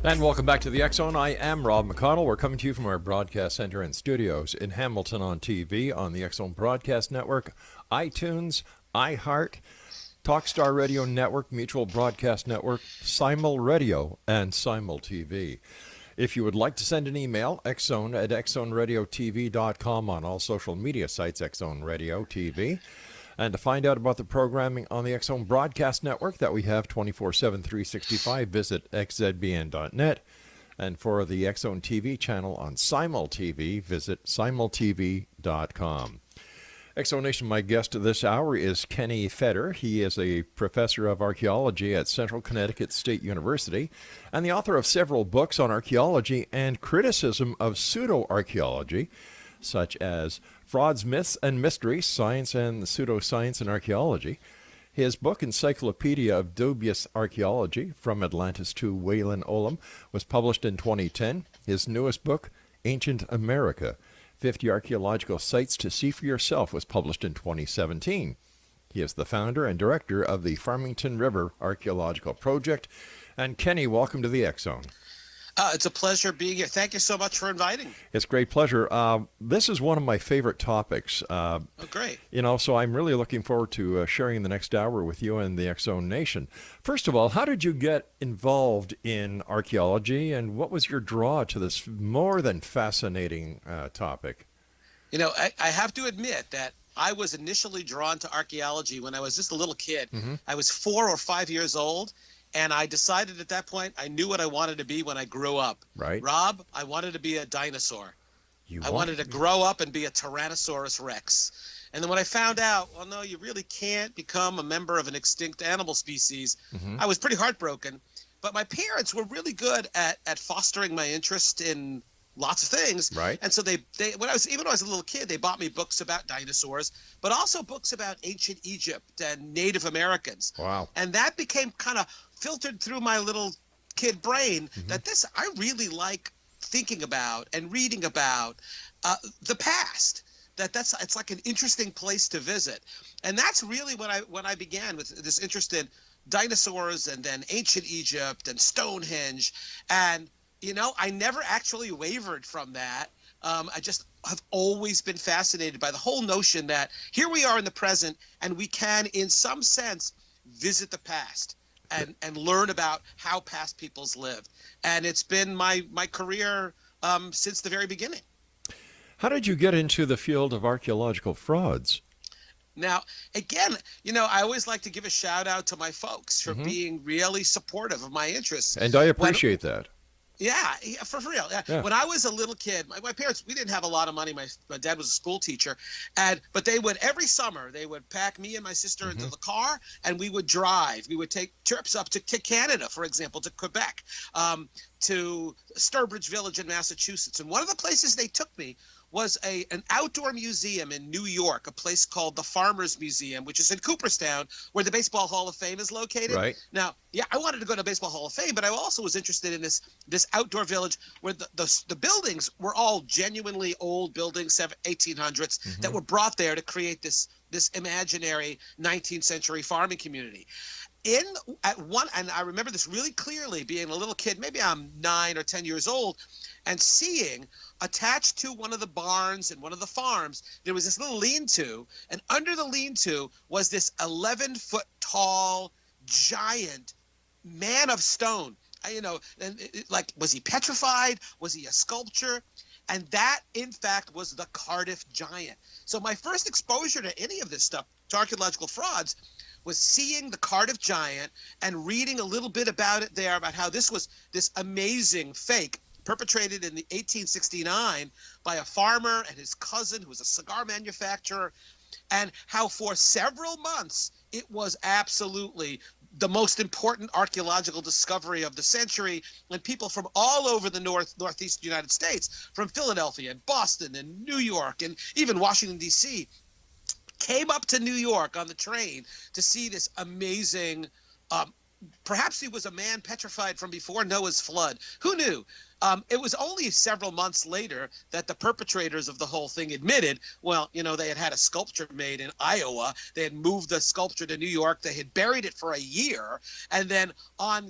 And welcome back to the X Zone. I am Rob McConnell. We're coming to you from our broadcast center and studios in Hamilton on TV on the X Zone Broadcast Network, iTunes, iHeart, Talkstar Radio Network, Mutual Broadcast Network, Simul Radio, and Simul TV. If you would like to send an email, xzone at xzoneradiotv.com on all social media sites, X Zone Radio TV. And to find out about the programming on the X Zone Broadcast Network that we have 24/7, 365, visit xzbn.net. And for the X Zone TV channel on Simul TV, visit simultv.com. X Zone Nation, my guest this hour is Kenny FEDER. He is a professor of archaeology at Central Connecticut State University and the author of several books on archaeology and criticism of pseudo-archaeology, such as Frauds, Myths, and Mysteries, Science and Pseudoscience in Archaeology. His book, Encyclopedia of Dubious Archaeology, From Atlantis to Wayland Olam, was published in 2010. His newest book, Ancient America, 50 Archaeological Sites to See for Yourself, was published in 2017. He is the founder and director of the Farmington River Archaeological Project. And Kenny, welcome to the X Zone. It's a pleasure being here. Thank you so much for inviting me. It's a great pleasure. This is one of my favorite topics. Oh, great. So I'm really looking forward to sharing the next hour with you and the X Zone Nation. First of all, how did you get involved in archaeology, and what was your draw to this more than fascinating topic? I have to admit that I was initially drawn to archaeology when I was just a little kid. Mm-hmm. I was 4 or 5 years old. And I decided at that point, I knew what I wanted to be when I grew up. Right. Rob, I wanted to be a dinosaur. I wanted to grow up and be a Tyrannosaurus Rex. And then when I found out, well, no, you really can't become a member of an extinct animal species, Mm-hmm. I was pretty heartbroken. But my parents were really good at fostering my interest in lots of things. Right. And so they when I was a little kid, they bought me books about dinosaurs, but also books about ancient Egypt and Native Americans. Wow. And that became kind of filtered through my little kid brain Mm-hmm. that I really like thinking about and reading about the past. It's like an interesting place to visit. And that's really when I began with this interest in dinosaurs and then ancient Egypt and Stonehenge. And I never actually wavered from that. I just have always been fascinated by the whole notion that here we are in the present and we can, in some sense, visit the past and learn about how past peoples lived. And it's been my career since the very beginning. How did you get into the field of archaeological frauds? Now, again, I always like to give a shout out to my folks for Mm-hmm. being really supportive of my interests. And I appreciate that. Yeah, for real. Yeah. When I was a little kid, my parents, we didn't have a lot of money. My dad was a school teacher, but they would every summer they would pack me and my sister Mm-hmm. into the car, and we would drive. We would take trips up to Canada, for example, to Quebec, to Sturbridge Village in Massachusetts. And one of the places they took me was an outdoor museum in New York, a place called the Farmers Museum, which is in Cooperstown, where the Baseball Hall of Fame is located. Right. Now, I wanted to go to Baseball Hall of Fame, but I also was interested in this outdoor village where the buildings were all genuinely old buildings, 1800s, Mm-hmm. that were brought there to create this imaginary 19th century farming community. And I remember this really clearly, being a little kid, maybe I'm 9 or 10 years old, and seeing attached to one of the barns and one of the farms, there was this little lean-to, and under the lean-to was this 11-foot tall giant man of stone. Was he petrified? Was he a sculpture? And that, in fact, was the Cardiff Giant. So my first exposure to any of this stuff, to archaeological frauds, was seeing the Cardiff Giant and reading a little bit about it there, about how this was this amazing fake perpetrated in 1869 by a farmer and his cousin who was a cigar manufacturer, and how for several months it was absolutely the most important archaeological discovery of the century, and people from all over the northeast United States, from Philadelphia and Boston and New York and even Washington, D.C., came up to New York on the train to see this amazing, perhaps he was a man petrified from before Noah's flood. Who knew? It was only several months later that the perpetrators of the whole thing admitted, well, they had a sculpture made in Iowa. They had moved the sculpture to New York. They had buried it for a year. And then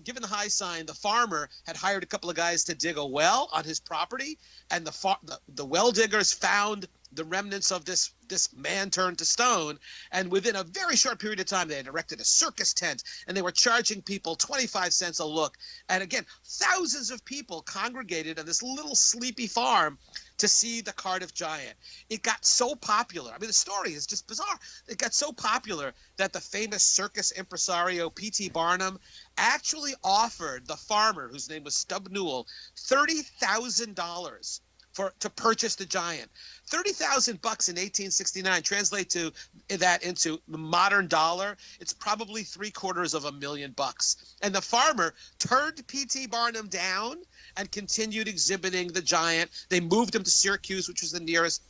given the high sign, the farmer had hired a couple of guys to dig a well on his property. And the well diggers found the remnants of this man turned to stone. And within a very short period of time, they had erected a circus tent, and they were charging people 25 cents a look. And again, thousands of people congregated on this little sleepy farm to see the Cardiff Giant. It got so popular. I mean, the story is just bizarre. It got so popular that the famous circus impresario P.T. Barnum actually offered the farmer, whose name was Stub Newell, $30,000 to purchase the giant. $30,000 in 1869 translate that into the modern dollar. It's probably $750,000. And the farmer turned P.T. Barnum down and continued exhibiting the giant. They moved him to Syracuse, which was the nearest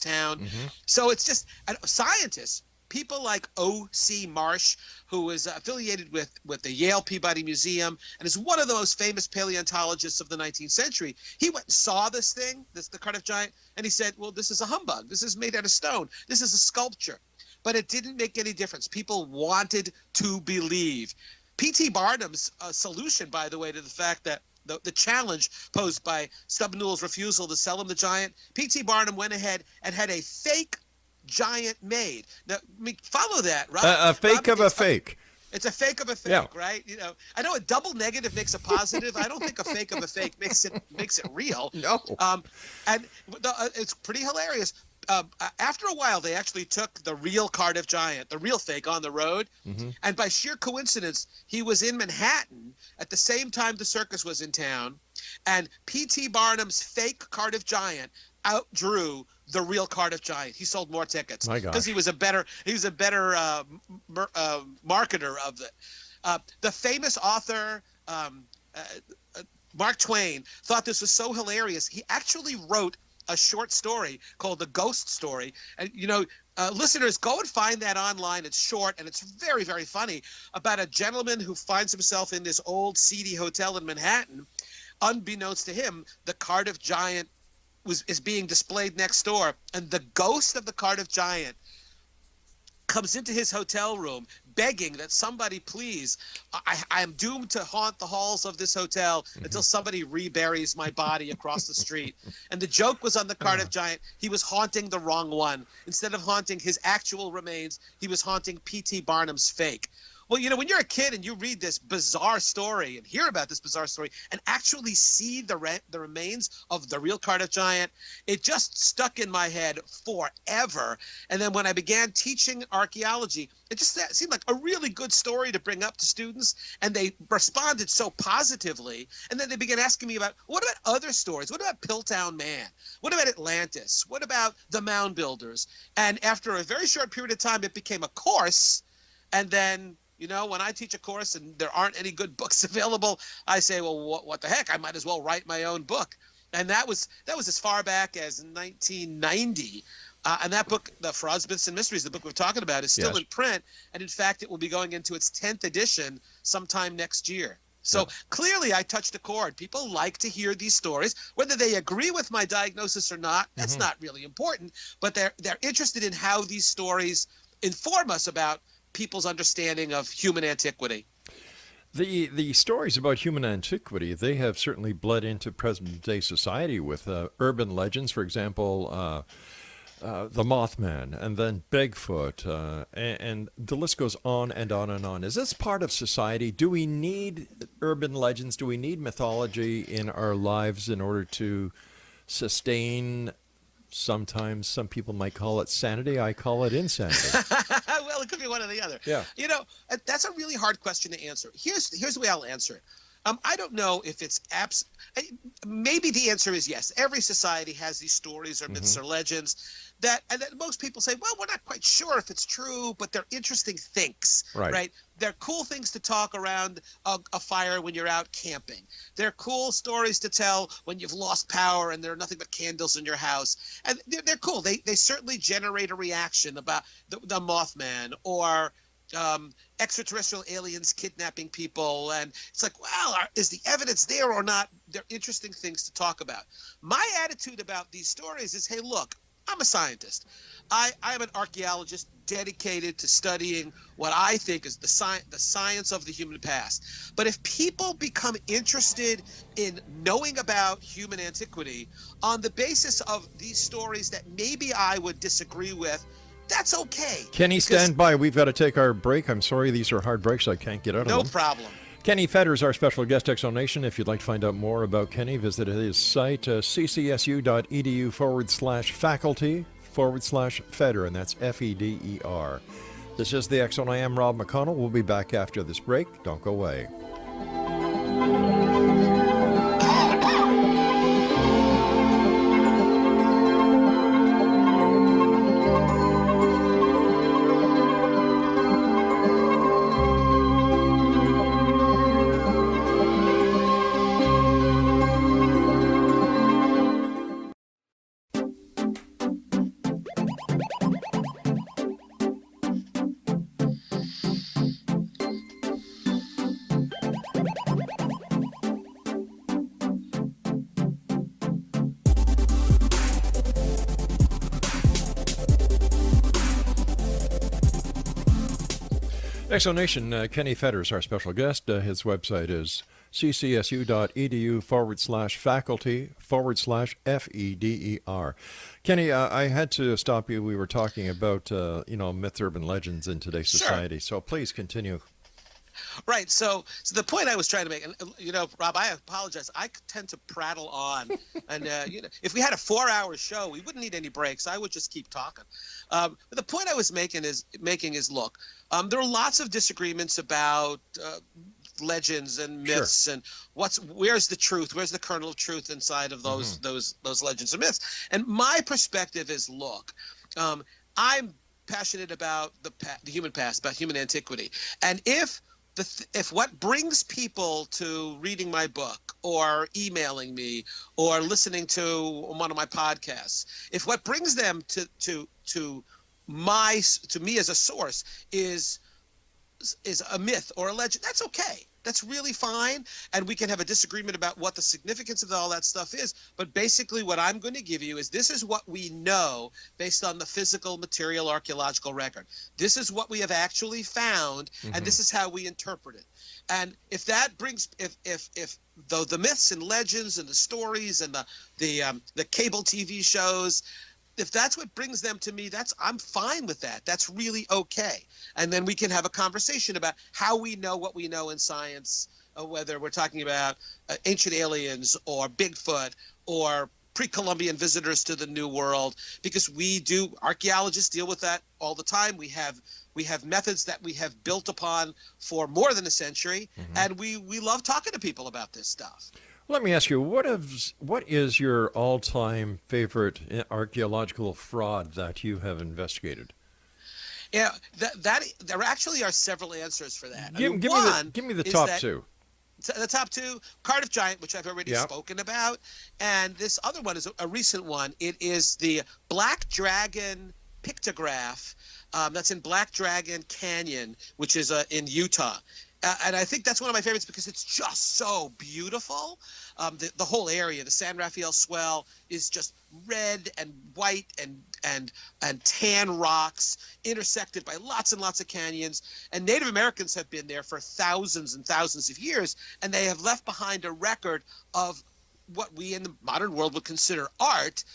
town. Mm-hmm. So it's just scientists. People like O.C. Marsh, who is affiliated with the Yale Peabody Museum and is one of the most famous paleontologists of the 19th century. He went and saw this thing, the Cardiff Giant, and he said, well, this is a humbug. This is made out of stone. This is a sculpture. But it didn't make any difference. People wanted to believe. P.T. Barnum's solution, by the way, to the fact that the challenge posed by Stub Newell's refusal to sell him the giant, P.T. Barnum went ahead and had a fake giant made. Now, follow that, right? A fake of a fake. It's a fake of a fake, right? I know a double negative makes a positive. I don't think a fake of a fake makes it real. No. It's pretty hilarious. After a while, they actually took the real Cardiff Giant, the real fake, on the road. Mm-hmm. And by sheer coincidence, he was in Manhattan at the same time the circus was in town. And P.T. Barnum's fake Cardiff Giant outdrew the real Cardiff Giant. He sold more tickets because he was a better marketer of it. The famous author Mark Twain thought this was so hilarious. He actually wrote a short story called The Ghost Story. And listeners, go and find that online. It's short and it's very, very funny, about a gentleman who finds himself in this old seedy hotel in Manhattan. Unbeknownst to him, the Cardiff Giant is being displayed next door, and the ghost of the Cardiff Giant comes into his hotel room begging that somebody please, I am doomed to haunt the halls of this hotel until somebody reburies my body across the street. And the joke was on the Cardiff Giant. He was haunting the wrong one. Instead of haunting his actual remains, he was haunting P.T. Barnum's fake. Well, when you're a kid and you read this bizarre story and hear about this bizarre story and actually see the remains of the real Cardiff Giant, it just stuck in my head forever. And then when I began teaching archaeology, it just seemed like a really good story to bring up to students, and they responded so positively. And then they began asking me about, what about other stories? What about Piltdown Man? What about Atlantis? What about the Mound Builders? And after a very short period of time, it became a course. And then when I teach a course and there aren't any good books available, I say, well, what the heck? I might as well write my own book. And that was as far back as 1990. And that book, The Frauds, Myths, and Mysteries, the book we're talking about, is still in print. And in fact, it will be going into its 10th edition sometime next year. So clearly I touched a chord. People like to hear these stories. Whether they agree with my diagnosis or not, that's not really important. But they're interested in how these stories inform us about people's understanding of human antiquity. The stories about human antiquity, they have certainly bled into present-day society with urban legends, for example, the Mothman, and then Bigfoot, and the list goes on and on and on. Is this part of society? Do we need urban legends? Do we need mythology in our lives in order to sustain? Sometimes some people might call it sanity. I call it insanity. Well, it could be one or the other. Yeah. That's a really hard question to answer. Here's the way I'll answer it. I don't know if it's maybe the answer is yes. Every society has these stories or myths or legends that most people say, well, we're not quite sure if it's true, but they're interesting things, right? They're cool things to talk around a fire when you're out camping. They're cool stories to tell when you've lost power and there are nothing but candles in your house. And they're cool. They certainly generate a reaction about the Mothman or extraterrestrial aliens kidnapping people, and it's like, well, is the evidence there or not? They're interesting things to talk about. My attitude about these stories is, hey, look, I'm a scientist. I am an archaeologist dedicated to studying what I think is the science of the human past. But if people become interested in knowing about human antiquity on the basis of these stories that maybe I would disagree with, that's okay. Kenny, stand by. We've got to take our break. I'm sorry, these are hard breaks. I can't get out of them. No problem. Kenny FEDER is our special guest, Exonation. If you'd like to find out more about Kenny, visit his site, ccsu.edu/faculty/FEDER, and that's FEDER. This is the X Zone. I am Rob McConnell. We'll be back after this break. Don't go away. Exonation, Kenny FEDER is our special guest. His website is ccsu.edu/faculty/FEDER. Kenny, I had to stop you. We were talking about, myth, urban legends in today's society. So please continue. Right. So the point I was trying to make, and Rob, I apologize. I tend to prattle on, and if we had a 4-hour show, we wouldn't need any breaks. I would just keep talking. But the point I was making is, look, there are lots of disagreements about legends and myths, and where's the truth, where's the kernel of truth inside of those legends and myths. And my perspective is, look, I'm passionate about the human past, about human antiquity, and if what brings people to reading my book or emailing me or listening to one of my podcasts, if what brings them to me as a source is a myth or a legend, that's okay. That's really fine. And we can have a disagreement about what the significance of all that stuff is. But basically what I'm going to give you is, this is what we know based on the physical, material, archaeological record. This is what we have actually found, and this is how we interpret it. And if that brings, if the myths and legends and the stories and the cable TV shows, if that's what brings them to me, I'm fine with that. That's really okay. And then we can have a conversation about how we know what we know in science, whether we're talking about ancient aliens or Bigfoot or pre-Columbian visitors to the New World, because archaeologists deal with that all the time. We have methods that we have built upon for more than a century, and we love talking to people about this stuff. Let me ask you, what is your all-time favorite archaeological fraud that you have investigated? Yeah, there actually are several answers for that. Give me the top two. The top two, Cardiff Giant, which I've already spoken about, and this other one is a recent one. It is the Black Dragon pictograph that's in Black Dragon Canyon, which is in Utah. And I think that's one of my favorites because it's just so beautiful. The whole area, the San Rafael Swell, is just red and white and tan rocks intersected by lots and lots of canyons. And Native Americans have been there for thousands and thousands of years, and they have left behind a record of what we in the modern world would consider art.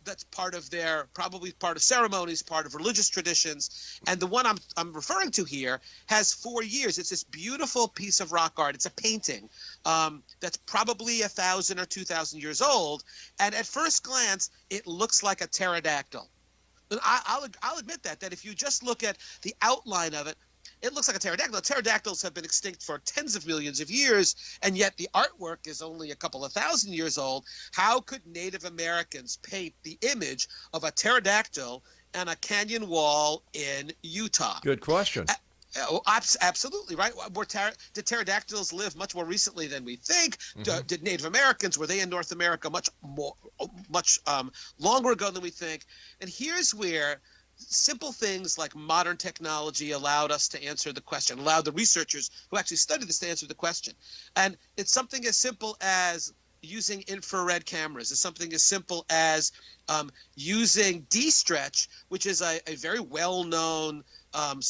That's probably part of ceremonies, part of religious traditions. And the one I'm referring to here has 4 years. It's this beautiful piece of rock art. It's a painting that's probably 1,000 or 2,000 years old. And at first glance, it looks like a pterodactyl. And I'll admit that if you just look at the outline of it, it looks like a pterodactyl. Pterodactyls have been extinct for tens of millions of years, and yet the artwork is only a couple of thousand years old. How could Native Americans paint the image of a pterodactyl on a canyon wall in Utah? Good question. Absolutely, right? Did pterodactyls live much more recently than we think? Did Native Americans, were they in North America much longer ago than we think? And here's where simple things like modern technology allowed us to answer the question, allowed the researchers who actually studied this to answer the question. And it's something as simple as using infrared cameras. It's something as simple as using D-Stretch, which is a very well-known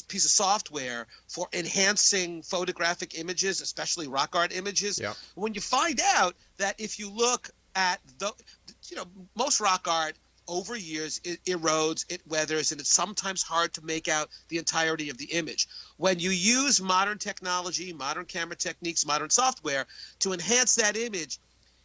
piece of software for enhancing photographic images, especially rock art images. Yeah. When you find out that if you look at most rock art over years, it erodes, it weathers, and it's sometimes hard to make out the entirety of the image. When you use modern technology, modern camera techniques, modern software to enhance that image,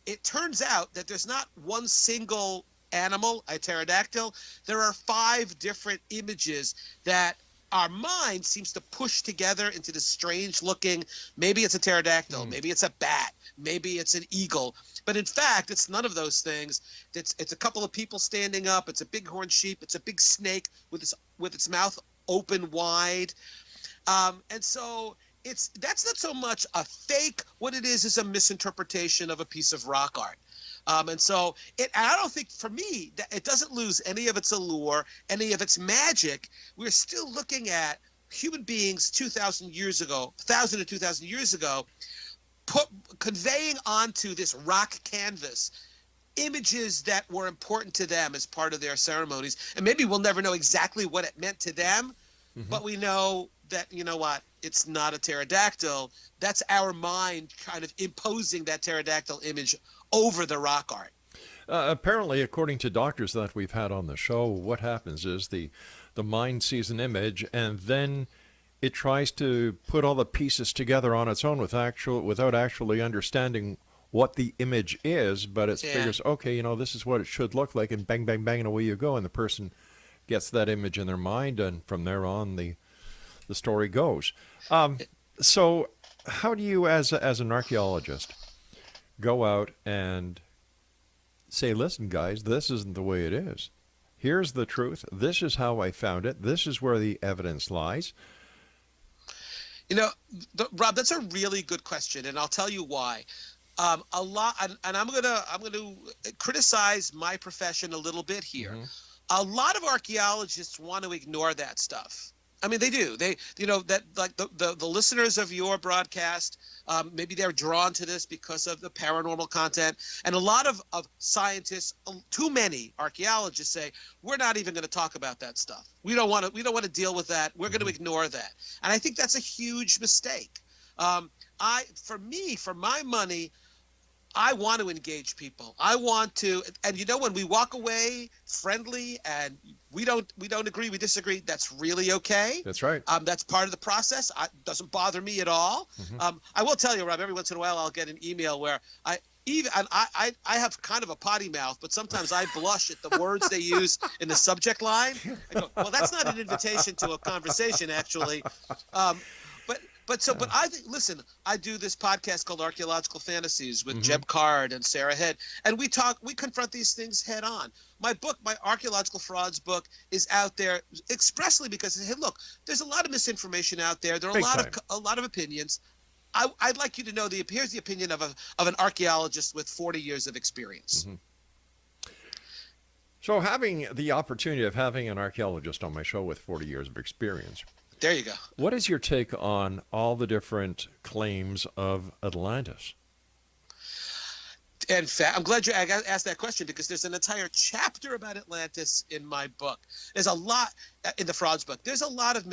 it turns out that there's not one single animal, a pterodactyl. There are 5 different images that our mind seems to push together into this strange looking, maybe it's a pterodactyl, maybe it's a bat, maybe it's an eagle. But in fact, it's none of those things. It's a couple of people standing up. It's a bighorn sheep. It's a big snake with its mouth open wide. And so that's not so much a fake. What it is a misinterpretation of a piece of rock art. And so I don't think, for me, that it doesn't lose any of its allure, any of its magic. We're still looking at human beings 2,000 years ago, 1,000 to 2,000 years ago, conveying onto this rock canvas images that were important to them as part of their ceremonies. And maybe we'll never know exactly what it meant to them, but we know that, you know what, it's not a pterodactyl. That's our mind kind of imposing that pterodactyl image over the rock art. Apparently, according to doctors that we've had on the show, what happens is the mind sees an image and then it tries to put all the pieces together on its own without actually understanding what the image is, but it figures, okay, this is what it should look like, and bang, bang, bang, and away you go, and the person gets that image in their mind, and from there on, the story goes. So how do you, as an archaeologist, go out and say, listen, guys, this isn't the way it is. Here's the truth. This is how I found it. This is where the evidence lies. Rob, that's a really good question, and I'll tell you why. A lot, and I'm gonna criticize my profession a little bit here. A lot of archaeologists want to ignore that stuff. I mean, they do. That like the listeners of your broadcast, maybe they're drawn to this because of the paranormal content. And a lot of scientists, too many archaeologists say, we're not even going to talk about that stuff. We don't want to deal with that. We're going to ignore that. And I think that's a huge mistake. For my money, I want to engage people. I want to, and when we walk away friendly and we don't agree, we disagree, that's really okay. That's right. That's part of the process. It doesn't bother me at all. I will tell you, Rob, every once in a while I'll get an email where I have kind of a potty mouth, but sometimes I blush at the words they use in the subject line. I go, well, that's not an invitation to a conversation, actually. But I think, listen, I do this podcast called Archaeological Fantasies with Jeb Card and Sarah Head, and we confront these things head on. My book, my Archaeological Frauds book, is out there expressly because, hey, look, there's a lot of misinformation out there. There are a lot of opinions. I'd like you to know here's the opinion of an archaeologist with 40 years of experience. So having the opportunity of having an archaeologist on my show with 40 years of experience, there you go. what is your take on all the different claims of Atlantis? In fact, I'm glad you asked that question because there's an entire chapter about Atlantis in my book. There's a lot in the Frauds book. There's a lot of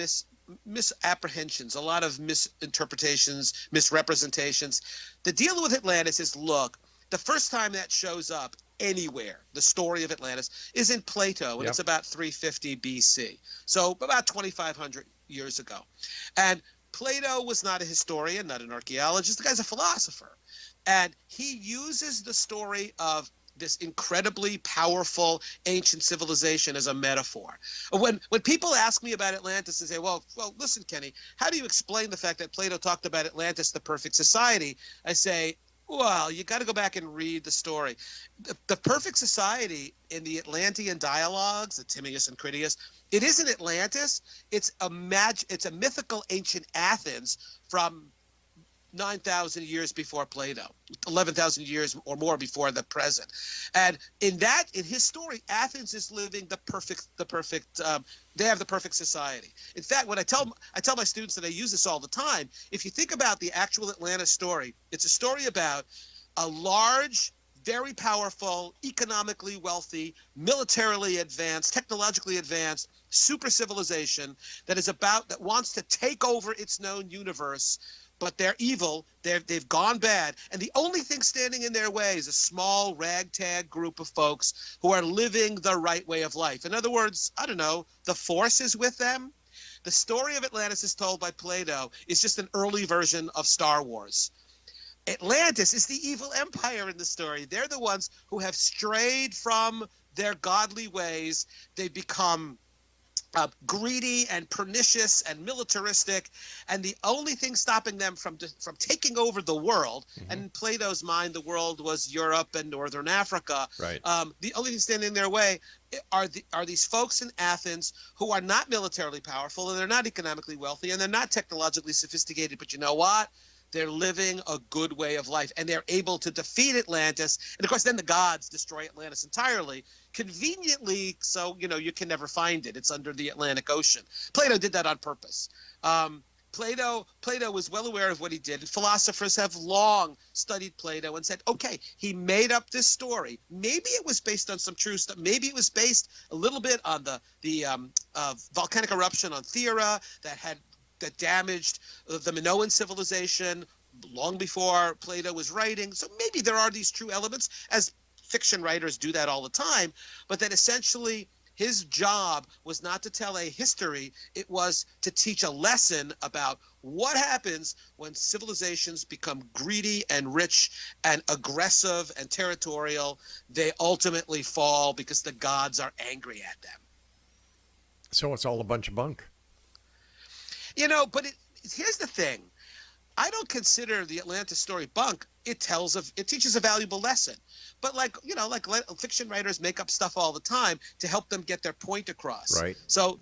misapprehensions, a lot of misinterpretations, misrepresentations. The deal with Atlantis is, look, the first time that shows up anywhere, the story of Atlantis, is in Plato, and it's about 350 BC. So about 2,500 years ago. And Plato was not a historian, not an archaeologist. The guy's a philosopher. And he uses the story of this incredibly powerful ancient civilization as a metaphor. When people ask me about Atlantis and say, well, listen, Kenny, how do you explain the fact that Plato talked about Atlantis, the perfect society? I say, well, you got to go back and read the story. The perfect society in the Atlantean dialogues, the Timaeus and Critias, it isn't Atlantis. It's a mythical ancient Athens from 9,000 years before Plato, 11,000 years or more before the present. And in his story, Athens is living they have the perfect society. In fact, when I tell my students that I use this all the time, if you think about the actual Atlantis story, it's a story about a large, very powerful, economically wealthy, militarily advanced, technologically advanced super civilization that wants to take over its known universe, but they're evil. They've gone bad, and the only thing standing in their way is a small ragtag group of folks who are living the right way of life. In other words, I don't know, the Force is with them. The story of Atlantis is told by Plato is just an early version of Star Wars. Atlantis is the evil empire in the story. They're the ones who have strayed from their godly ways. They've become greedy and pernicious and militaristic, and the only thing stopping them from taking over the world, and in Plato's mind, the world was Europe and Northern Africa. Right. The only thing standing in their way are these folks in Athens who are not militarily powerful, and they're not economically wealthy, and they're not technologically sophisticated. But you know what? They're living a good way of life, and they're able to defeat Atlantis. And of course, then the gods destroy Atlantis entirely, conveniently, so you can never find it. It's under the Atlantic Ocean. Plato did that on purpose. Plato was well aware of what he did. Philosophers have long studied Plato and said, okay, he made up this story. Maybe it was based on some true stuff. Maybe it was based a little bit on the volcanic eruption on Thera that damaged the Minoan civilization long before Plato was writing. So maybe there are these true elements, as fiction writers do that all the time, but that essentially his job was not to tell a history, it was to teach a lesson about what happens when civilizations become greedy and rich and aggressive and territorial. They ultimately fall because the gods are angry at them. So it's all a bunch of bunk. But here's the thing. I don't consider the Atlantis story bunk. It teaches a valuable lesson. But like fiction writers make up stuff all the time to help them get their point across. Right. So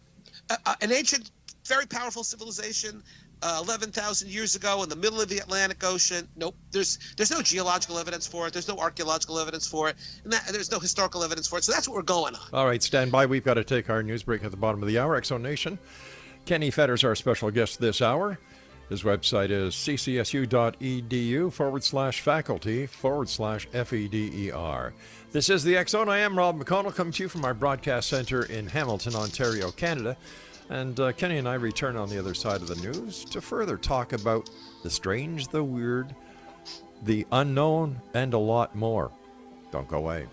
an ancient, very powerful civilization 11,000 years ago in the middle of the Atlantic Ocean. Nope. There's no geological evidence for it. There's no archaeological evidence for it. And there's no historical evidence for it. So that's what we're going on. All right, stand by. We've got to take our news break at the bottom of the hour. X-Zone Nation. Kenny FEDER's our special guest this hour. His website is ccsu.edu/faculty/FEDER. This is the X-Zone. I am Rob McConnell, coming to you from our broadcast center in Hamilton, Ontario, Canada. And Kenny and I return on the other side of the news to further talk about the strange, the weird, the unknown, and a lot more. Don't go away.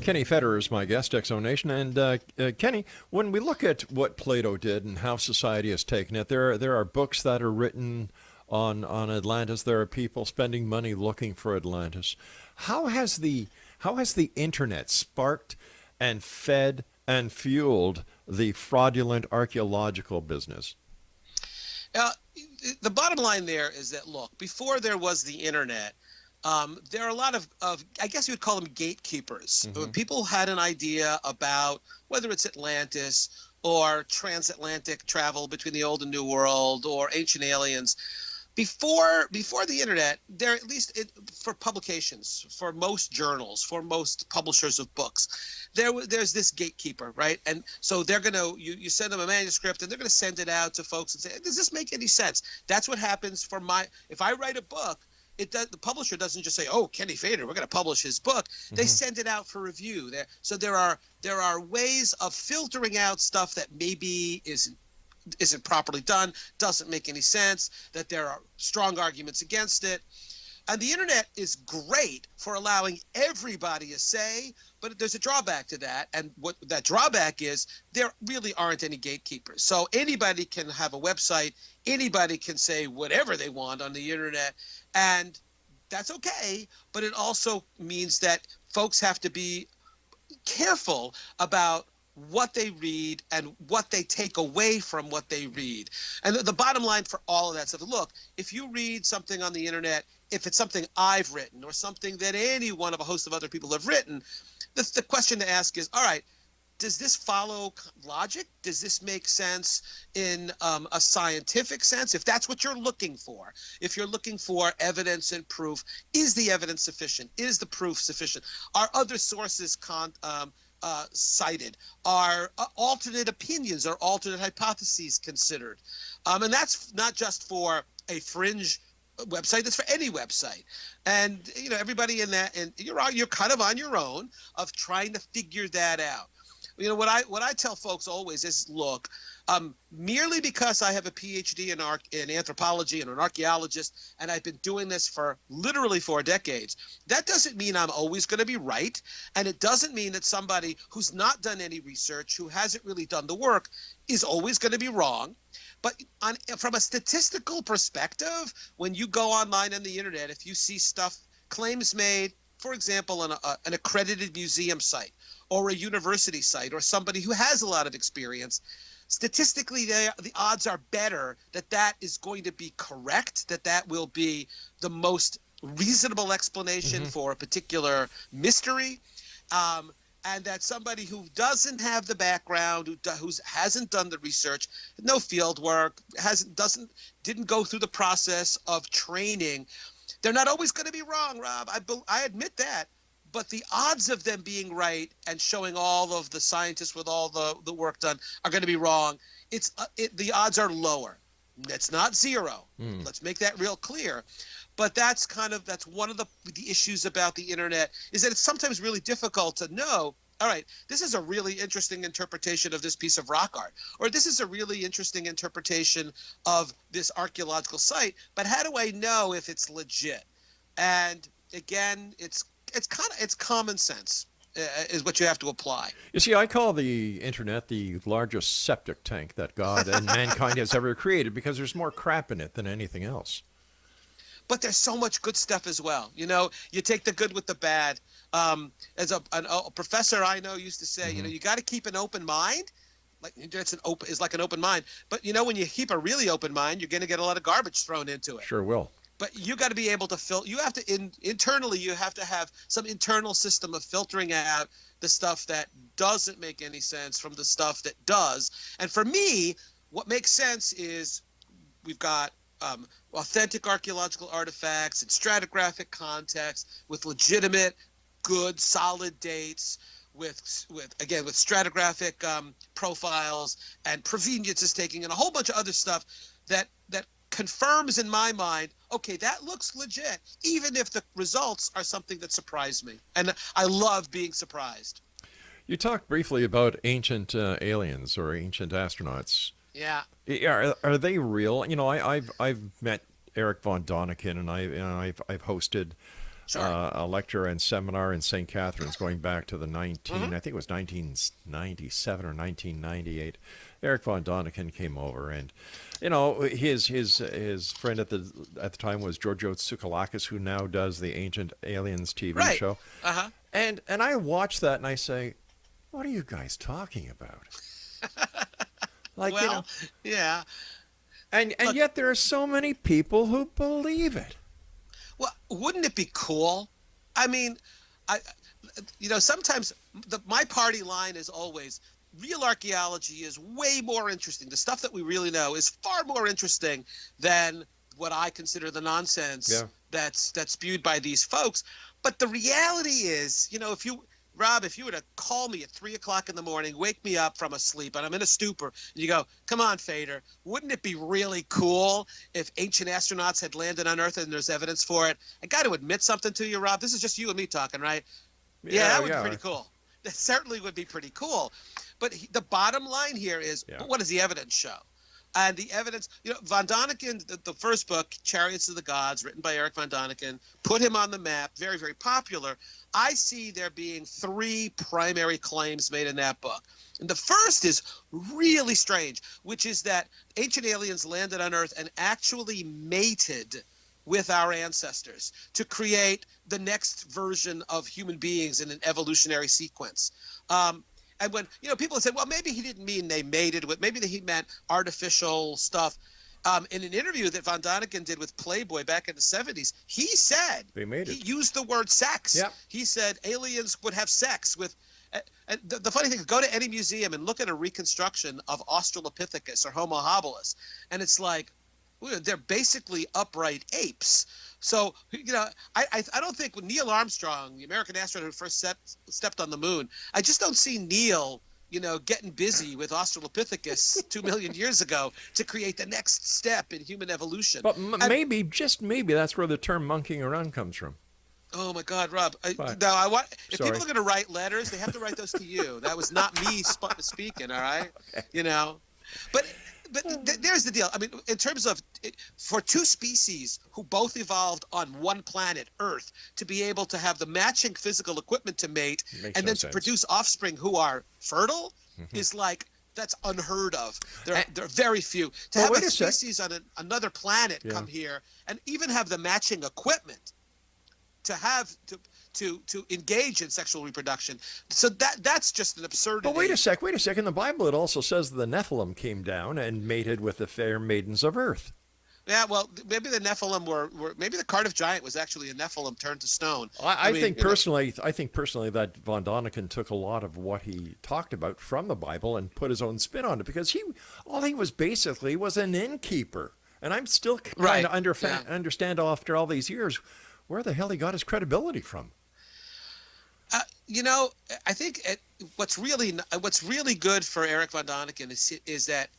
Kenny FEDER is my guest, X-Zone Nation. And Kenny, when we look at what Plato did and how society has taken it, there are books that are written on Atlantis. There are people spending money looking for Atlantis. How has the internet sparked and fed and fueled the fraudulent archaeological business? The bottom line there is that, look, before there was the internet, there are a lot of I guess you would call them gatekeepers. Mm-hmm. People had an idea about whether it's Atlantis or transatlantic travel between the old and new world or ancient aliens. Before the internet, there, at least for publications, for most journals, for most publishers of books, there's this gatekeeper, right? And so they're you send them a manuscript and they're gonna send it out to folks and say, does this make any sense? That's what happens if I write a book. The publisher doesn't just say, "Oh, Kenny FEDER, we're going to publish his book." Mm-hmm. They send it out for review. So there are ways of filtering out stuff that maybe isn't properly done, doesn't make any sense, that there are strong arguments against it. And the internet is great for allowing everybody a say, but there's a drawback to that. And what that drawback is, there really aren't any gatekeepers. So anybody can have a website, anybody can say whatever they want on the internet, and that's okay. But it also means that folks have to be careful about what they read and what they take away from what they read. And the bottom line for all of that stuff, look, if you read something on the internet, if it's something I've written or something that any one of a host of other people have written, the question to ask is, all right, does this follow logic? Does this make sense in a scientific sense? If that's what you're looking for, if you're looking for evidence and proof, is the evidence sufficient? Is the proof sufficient? Are other sources cited? Are alternate opinions or alternate hypotheses considered? And that's not just for a fringe website, that's for any website. And everybody in that, and you're kind of on your own of trying to figure that out. What I tell folks always is, look, merely because I have a PhD in anthropology and an archaeologist, and I've been doing this for literally 4 decades, that doesn't mean I'm always going to be right. And it doesn't mean that somebody who's not done any research, who hasn't really done the work, is always going to be wrong. But from a statistical perspective, when you go online on the internet, if you see claims made, for example, on an accredited museum site or a university site or somebody who has a lot of experience, statistically, the odds are better that is going to be correct, that will be the most reasonable explanation for a particular mystery. And that somebody who doesn't have the background, who hasn't done the research, no field work, didn't go through the process of training, they're not always going to be wrong, Rob. I admit that. But the odds of them being right and showing all of the scientists with all the work done are going to be wrong. The odds are lower. It's not zero. Let's make that real clear. But that's one of the issues about the internet, is that it's sometimes really difficult to know, all right, this is a really interesting interpretation of this piece of rock art, or this is a really interesting interpretation of this archaeological site, but how do I know if it's legit? And again, it's common sense is what you have to apply. You see, I call the internet the largest septic tank that God and mankind has ever created, because there's more crap in it than anything else. But there's so much good stuff as well. You take the good with the bad. As a professor I know used to say, you got to keep an open mind. Like it's like an open mind. But when you keep a really open mind, you're going to get a lot of garbage thrown into it. Sure will. But you got to be able to you have to internally, you have to have some internal system of filtering out the stuff that doesn't make any sense from the stuff that does. And for me, what makes sense is we've got authentic archaeological artifacts in stratigraphic context with legitimate, good, solid dates, with stratigraphic profiles and proveniences taking and a whole bunch of other stuff that confirms in my mind, okay, that looks legit, even if the results are something that surprised me. And I love being surprised. You talked briefly about ancient aliens or ancient astronauts. Yeah. Are they real? I've met Eric von Däniken, and I've hosted a lecture and seminar in St. Catharines going back to the I think it was 1997 or 1998. Eric von Däniken came over, and his friend at the time was Georgios Tsoukalakis, who now does the Ancient Aliens TV show. And I watch that and I say, what are you guys talking about? Yeah. And yet there are so many people who believe it. Well, wouldn't it be cool? I mean, sometimes my party line is always, real archaeology is way more interesting. The stuff that we really know is far more interesting than what I consider the nonsense that's spewed by these folks. But the reality is, Rob, if you were to call me at 3 o'clock in the morning, wake me up from a sleep, and I'm in a stupor, and you go, come on, FEDER, wouldn't it be really cool if ancient astronauts had landed on Earth and there's evidence for it? I got to admit something to you, Rob. This is just you and me talking, right? Yeah, that would be pretty cool. That certainly would be pretty cool. But the bottom line here is, what does the evidence show? And the evidence, von Däniken, the first book, Chariots of the Gods, written by Eric von Däniken, put him on the map, very, very popular. I see there being three primary claims made in that book. And the first is really strange, which is that ancient aliens landed on Earth and actually mated with our ancestors to create the next version of human beings in an evolutionary sequence. And when people say, well, maybe he didn't mean they mated with, maybe he meant artificial stuff. In an interview that von Däniken did with Playboy back in the 70s, he said they mated. He used the word sex. Yep. He said aliens would have sex with. And the funny thing is, go to any museum and look at a reconstruction of Australopithecus or Homo habilis, and it's like they're basically upright apes. So, I don't think when Neil Armstrong, the American astronaut who first stepped on the moon, I just don't see Neil, getting busy with Australopithecus 2 million years ago to create the next step in human evolution. But maybe, just maybe, that's where the term monkeying around comes from. Oh my God, Rob! If people are going to write letters, they have to write those to you. That was not me speaking. All right, But there's the deal. I mean, in terms of for two species who both evolved on one planet, Earth, to be able to have the matching physical equipment to mate and then to produce offspring who are fertile is like. That's unheard of. There are very few. To have a species on another planet come here and even have the matching equipment to have to engage in sexual reproduction. So that's just an absurdity. But wait a sec. In the Bible, it also says the Nephilim came down and mated with the fair maidens of Earth. Yeah, well, maybe the Nephilim were maybe the Cardiff Giant was actually a Nephilim turned to stone. I think personally that von Däniken took a lot of what he talked about from the Bible and put his own spin on it, because all he was basically was an innkeeper. And I'm still trying to understand after all these years where the hell he got his credibility from. I think what's really good for Eric von Däniken is that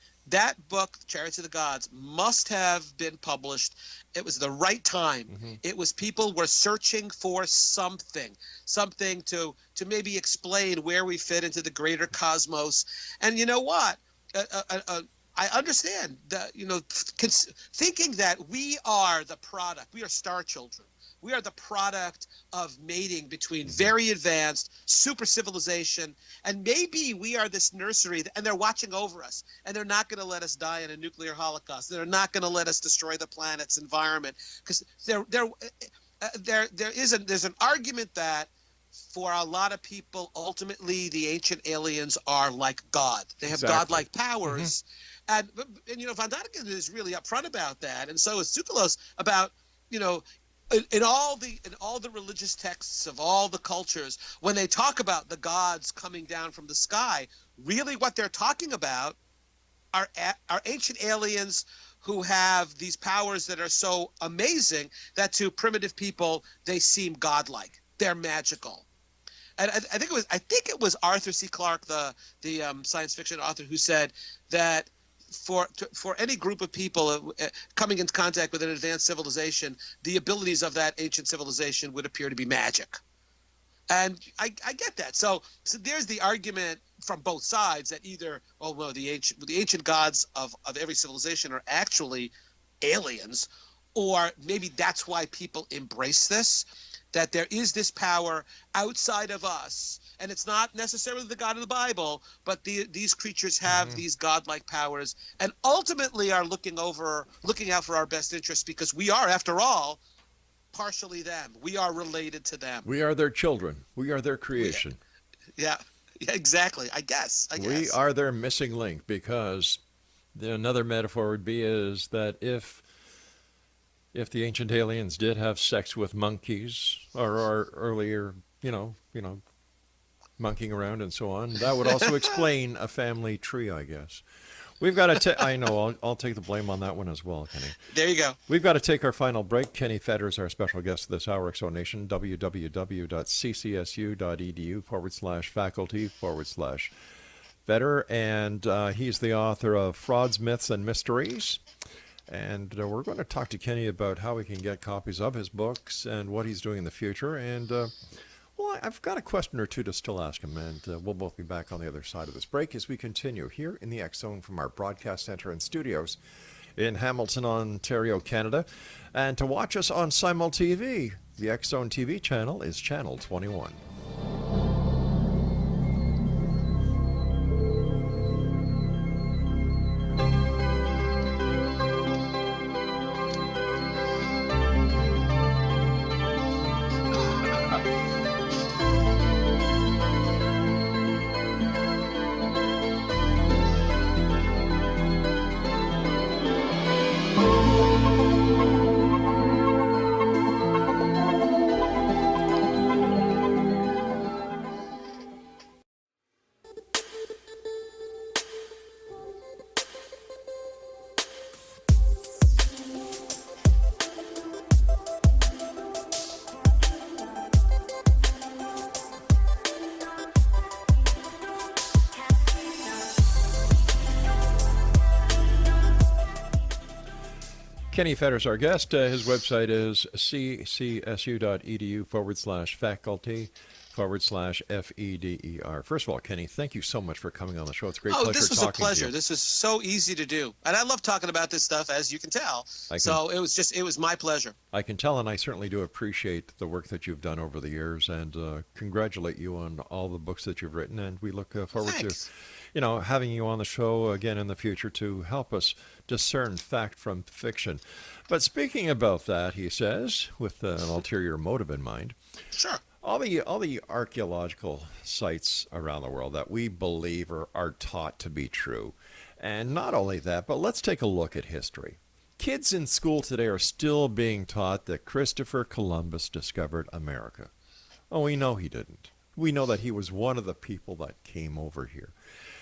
book, Chariots of the Gods, must have been published. It was the right time. Mm-hmm. It was people were searching for something to maybe explain where we fit into the greater cosmos. And you know what? I understand that, thinking that we are the product, we are star children. We are the product of mating between very advanced super civilization, and maybe we are this nursery, and they're watching over us, and they're not going to let us die in a nuclear holocaust. They're not going to let us destroy the planet's environment, because there's an argument that for a lot of people, ultimately the ancient aliens are like God. They have godlike powers, and von Däniken is really upfront about that, and so is Tsoukalos about in all the religious texts of all the cultures, when they talk about the gods coming down from the sky, really what they're talking about are ancient aliens who have these powers that are so amazing that to primitive people they seem godlike. They're magical. And I think it was Arthur C. Clarke, the science fiction author, who said that for any group of people coming into contact with an advanced civilization, the abilities of that ancient civilization would appear to be magic. And I get that. So there's the argument from both sides that either, the ancient gods of every civilization are actually aliens, or maybe that's why people embrace this, that there is this power outside of us. And it's not necessarily the God of the Bible, but these creatures have these godlike powers, and ultimately are looking out for our best interests, because we are, after all, partially them. We are related to them. We are their children. We are their creation. Yeah, exactly. I guess. We are their missing link, because another metaphor would be is that if the ancient aliens did have sex with monkeys or earlier, monkeying around and so on, that would also explain a family tree, I guess. We've got to I know, I'll take the blame on that one as well, Kenny. There you go. We've got to take our final break. Kenny FEDER is our special guest this hour, XO Nation, www.ccsu.edu/faculty/FEDER, and he's the author of Frauds, Myths, and Mysteries. And we're going to talk to Kenny about how we can get copies of his books and what he's doing in the future. And we'll I've got a question or two to still ask him, and we'll both be back on the other side of this break as we continue here in the X Zone from our broadcast center and studios in Hamilton, Ontario, Canada. And to watch us on Simul TV, the X Zone TV channel is Channel 21. Kenny FEDER's our guest. His website is ccsu.edu/faculty/FEDER. First of all, Kenny, thank you so much for coming on the show. It's a great pleasure talking to you. This was a pleasure. This was so easy to do. And I love talking about this stuff, as you can tell. It was my pleasure. I can tell, and I certainly do appreciate the work that you've done over the years, and congratulate you on all the books that you've written. And we look forward to having you on the show again in the future to help us discern fact from fiction. But speaking about that, he says, with an ulterior motive in mind, sure. All the archaeological sites around the world that we believe are taught to be true. And not only that, but let's take a look at history. Kids in school today are still being taught that Christopher Columbus discovered America. Oh, we know he didn't. We know that he was one of the people that came over here.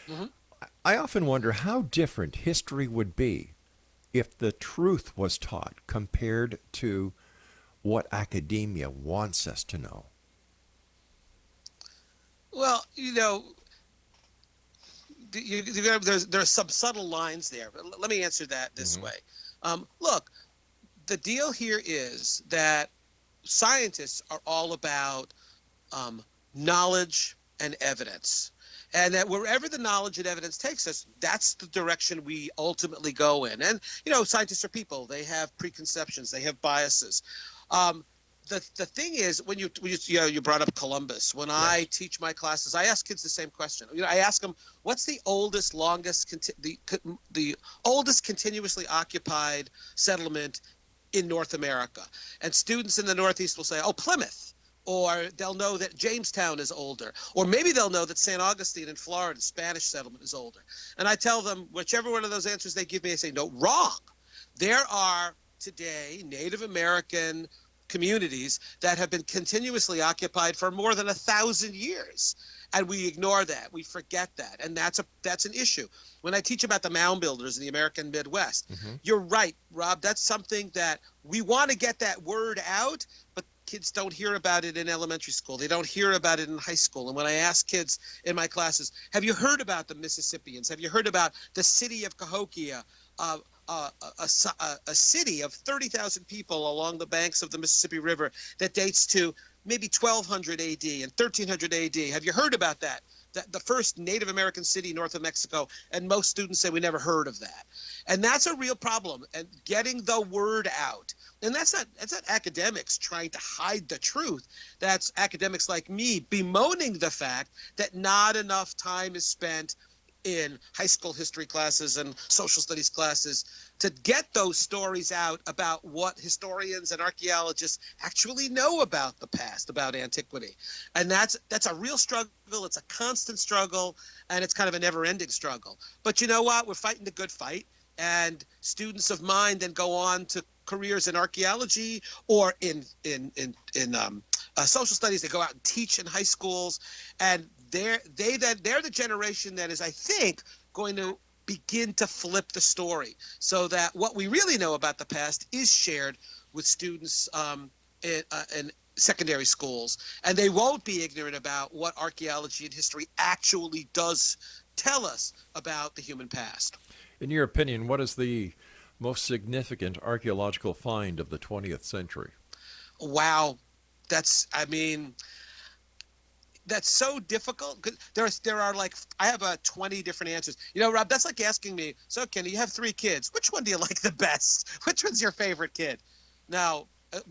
Mm-hmm. I often wonder how different history would be if the truth was taught compared to what academia wants us to know. Well, there's some subtle lines there. But let me answer that this way. Look, the deal here is that scientists are all about knowledge and evidence. And that wherever the knowledge and evidence takes us, that's the direction we ultimately go in. And, scientists are people. They have preconceptions. They have biases. The thing is, when you brought up Columbus. When I teach my classes, I ask kids the same question. I ask them, what's the oldest, the oldest continuously occupied settlement in North America? And students in the Northeast will say, oh, Plymouth. Or they'll know that Jamestown is older. Or maybe they'll know that St. Augustine in Florida, Spanish settlement, is older. And I tell them, whichever one of those answers they give me, I say, no, wrong. There are today Native American communities that have been continuously occupied for more than 1,000 years. And we ignore that. We forget that. And that's an issue. When I teach about the mound builders in the American Midwest, you're right, Rob. That's something that we want to get that word out, but kids don't hear about it in elementary school. They don't hear about it in high school. And when I ask kids in my classes, have you heard about the Mississippians? Have you heard about the city of Cahokia, a city of 30,000 people along the banks of the Mississippi River that dates to maybe 1200 AD and 1300 AD? Have you heard about that? The first Native American city north of Mexico, and most students say we never heard of that. And that's a real problem, and getting the word out. And that's not academics trying to hide the truth. That's academics like me bemoaning the fact that not enough time is spent in high school history classes and social studies classes to get those stories out about what historians and archaeologists actually know about the past, about antiquity. And that's a real struggle. It's a constant struggle, and it's kind of a never-ending struggle. But you know what? We're fighting the good fight, and students of mine then go on to careers in archaeology or in social studies. They go out and teach in high schools, and they're the generation that is, I think, going to begin to flip the story so that what we really know about the past is shared with students in secondary schools, and they won't be ignorant about what archaeology and history actually does tell us about the human past. In your opinion, what is the most significant archaeological find of the 20th century? Wow. that's so difficult. 'Cause there are like, I have 20 different answers. You know, Rob, that's like asking me, so Kenny, you have 3 kids. Which one do you like the best? Which one's your favorite kid? Now,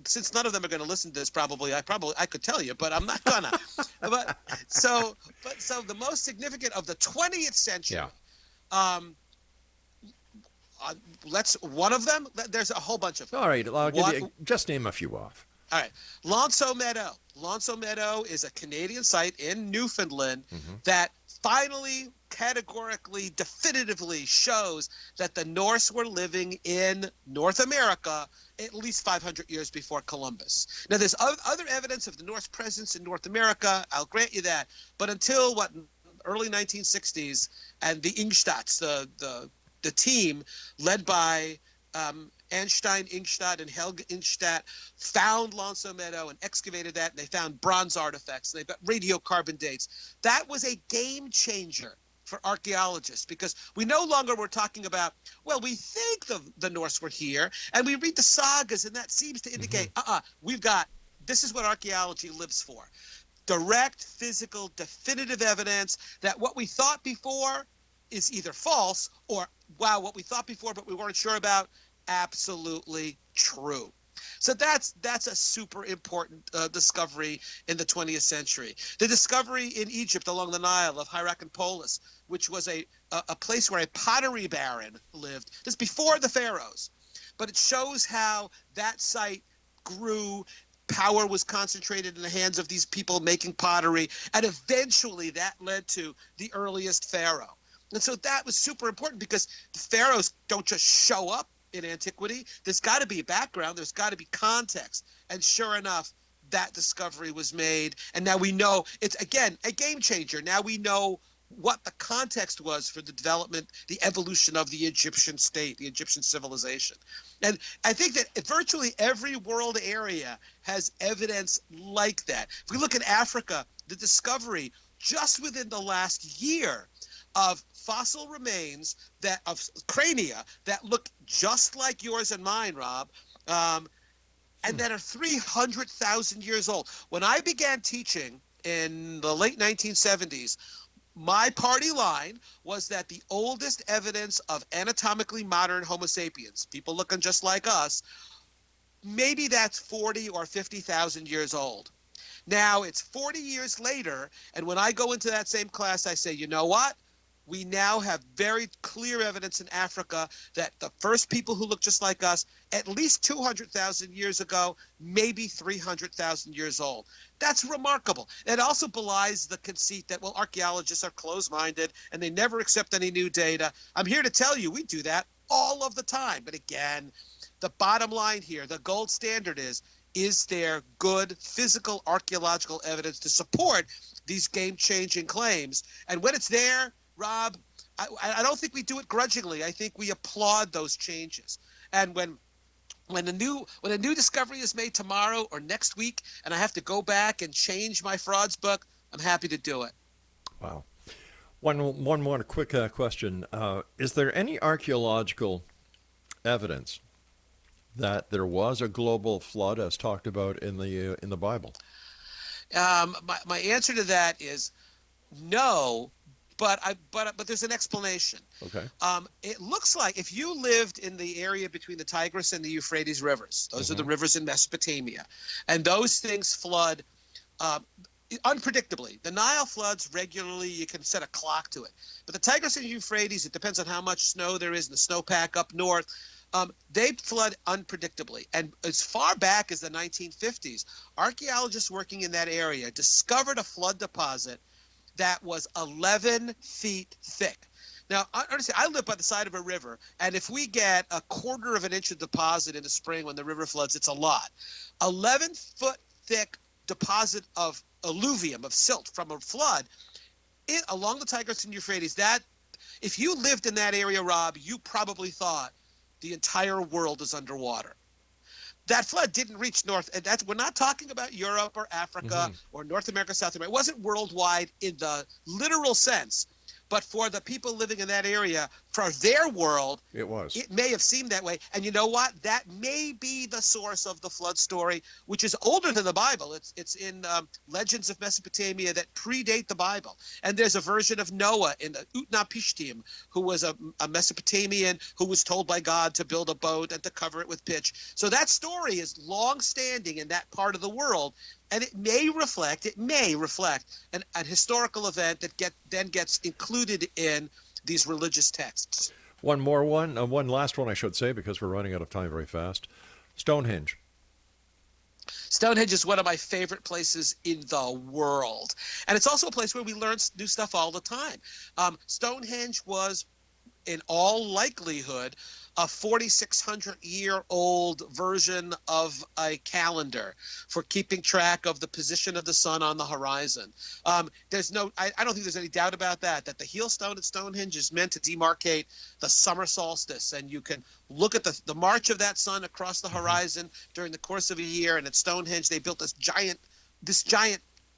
since none of them are going to listen to this, I could tell you, but I'm not gonna. So the most significant of the 20th century. Yeah. Let's one of them. There's a whole bunch of them. All right, just name a few off. All right, Lonceau Meadow. Lonceau Meadow is a Canadian site in Newfoundland that finally, categorically, definitively shows that the Norse were living in North America at least 500 years before Columbus. Now, there's other evidence of the Norse presence in North America. I'll grant you that. But until early 1960s, and the Ingstadts, the team led by Anstein Ingstad and Helge Ingstad, found Lonceau Meadow and excavated that, and they found bronze artifacts, and they've got radiocarbon dates. That was a game changer for archaeologists, because we no longer were talking about, well, we think the Norse were here, and we read the sagas, and that seems to indicate, this is what archaeology lives for. Direct, physical, definitive evidence that what we thought before is either false or, wow, what we thought before but we weren't sure about, absolutely true. So that's a super important discovery in the 20th century. The discovery in Egypt along the Nile of Hierakonpolis, which was a place where a pottery baron lived. This is before the pharaohs. But it shows how that site grew. Power was concentrated in the hands of these people making pottery. And eventually that led to the earliest pharaoh. And so that was super important, because the pharaohs don't just show up in antiquity. There's got to be a background. There's got to be context. And sure enough, that discovery was made. And now we know it's, again, a game changer. Now we know what the context was for the development, the evolution of the Egyptian state, the Egyptian civilization. And I think that virtually every world area has evidence like that. If we look at Africa, the discovery just within the last year of fossil remains of crania that look just like yours and mine, Rob, and that are 300,000 years old. When I began teaching in the late 1970s, my party line was that the oldest evidence of anatomically modern Homo sapiens, people looking just like us, maybe that's 40 or 50,000 years old. Now it's 40 years later, and when I go into that same class, I say, you know what? We now have very clear evidence in Africa that the first people who look just like us, at least 200,000 years ago, maybe 300,000 years old. That's remarkable. It also belies the conceit that, well, archaeologists are closed-minded and they never accept any new data. I'm here to tell you we do that all of the time. But again, the bottom line here, the gold standard is there good physical archaeological evidence to support these game-changing claims? And when it's there, Rob, I don't think we do it grudgingly. I think we applaud those changes. And when a new discovery is made tomorrow or next week, and I have to go back and change my frauds book, I'm happy to do it. Wow. One more quick question. Is there any archaeological evidence that there was a global flood as talked about in the Bible? My answer to that is no. But there's an explanation. Okay. It looks like if you lived in the area between the Tigris and the Euphrates rivers, those are the rivers in Mesopotamia, and those things flood unpredictably. The Nile floods regularly. You can set a clock to it. But the Tigris and Euphrates, it depends on how much snow there is in the snowpack up north. They flood unpredictably. And as far back as the 1950s, archaeologists working in that area discovered a flood deposit that was 11 feet thick. Now, understand, I live by the side of a river, and if we get a quarter of an inch of deposit in the spring when the river floods, it's a lot. 11-foot thick deposit of alluvium, of silt from a flood, along the Tigris and Euphrates. That, if you lived in that area, Rob, you probably thought the entire world is underwater. That flood didn't reach north, and we're not talking about Europe or Africa or North America, South America. It wasn't worldwide in the literal sense, but for the people living in that area, for their world, it may have seemed that way. And you know what? That may be the source of the flood story, which is older than the Bible. It's in legends of Mesopotamia that predate the Bible. And there's a version of Noah in the Utnapishtim, who was a Mesopotamian who was told by God to build a boat and to cover it with pitch. So that story is long-standing in that part of the world, and it may reflect an historical event that then gets included in these religious texts. One last one, I should say, because we're running out of time very fast. Stonehenge. Stonehenge is one of my favorite places in the world. And it's also a place where we learn new stuff all the time. Stonehenge was, in all likelihood, a 4,600-year-old version of a calendar for keeping track of the position of the sun on the horizon. I don't think there's any doubt about that the heel stone at Stonehenge is meant to demarcate the summer solstice, and you can look at the march of that sun across the horizon during the course of a year. And at Stonehenge, they built this giant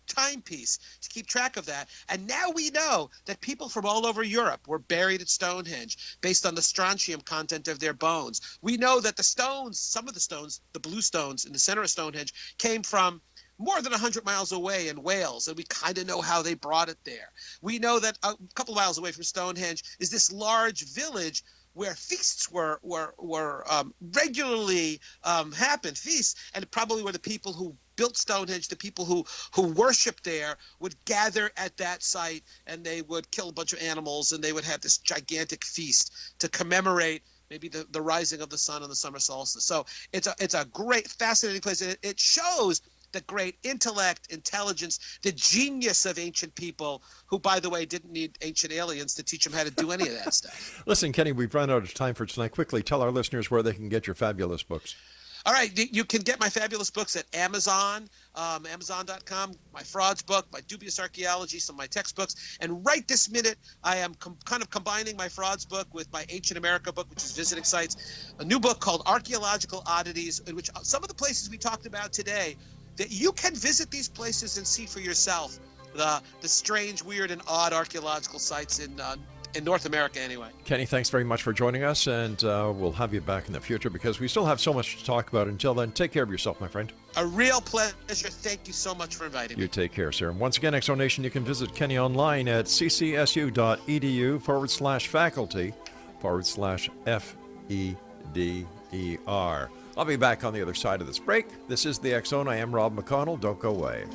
timepiece to keep track of that. And now we know that people from all over Europe were buried at Stonehenge based on the strontium content of their bones. We know that some of the stones, the blue stones in the center of Stonehenge, came from more than 100 miles away in Wales, and we kind of know how they brought it there. We know that a couple miles away from Stonehenge is this large village where feasts were regularly happened, feasts, and probably where the people who built Stonehenge, the people who worshiped there, would gather at that site, and they would kill a bunch of animals, and they would have this gigantic feast to commemorate maybe the rising of the sun on the summer solstice. So it's a great, fascinating place. It shows the great intellect, intelligence, the genius of ancient people who, by the way, didn't need ancient aliens to teach them how to do any of that stuff. Listen, Kenny, we've run out of time for tonight. Quickly, tell our listeners where they can get your fabulous books. All right, you can get my fabulous books at Amazon, Amazon.com, my frauds book, my dubious archaeology, some of my textbooks. And right this minute, I am kind of combining my frauds book with my Ancient America book, which is visiting sites, a new book called Archaeological Oddities, in which some of the places we talked about today, that you can visit these places and see for yourself the strange, weird, and odd archaeological sites in North America anyway. Kenny, thanks very much for joining us, and we'll have you back in the future because we still have so much to talk about. Until then, take care of yourself, my friend. A real pleasure. Thank you so much for inviting me. You take care, sir. And once again, Exonation, you can visit Kenny online at ccsu.edu/faculty/FEDER. I'll be back on the other side of this break. This is the X Zone. I am Rob McConnell. Don't go away.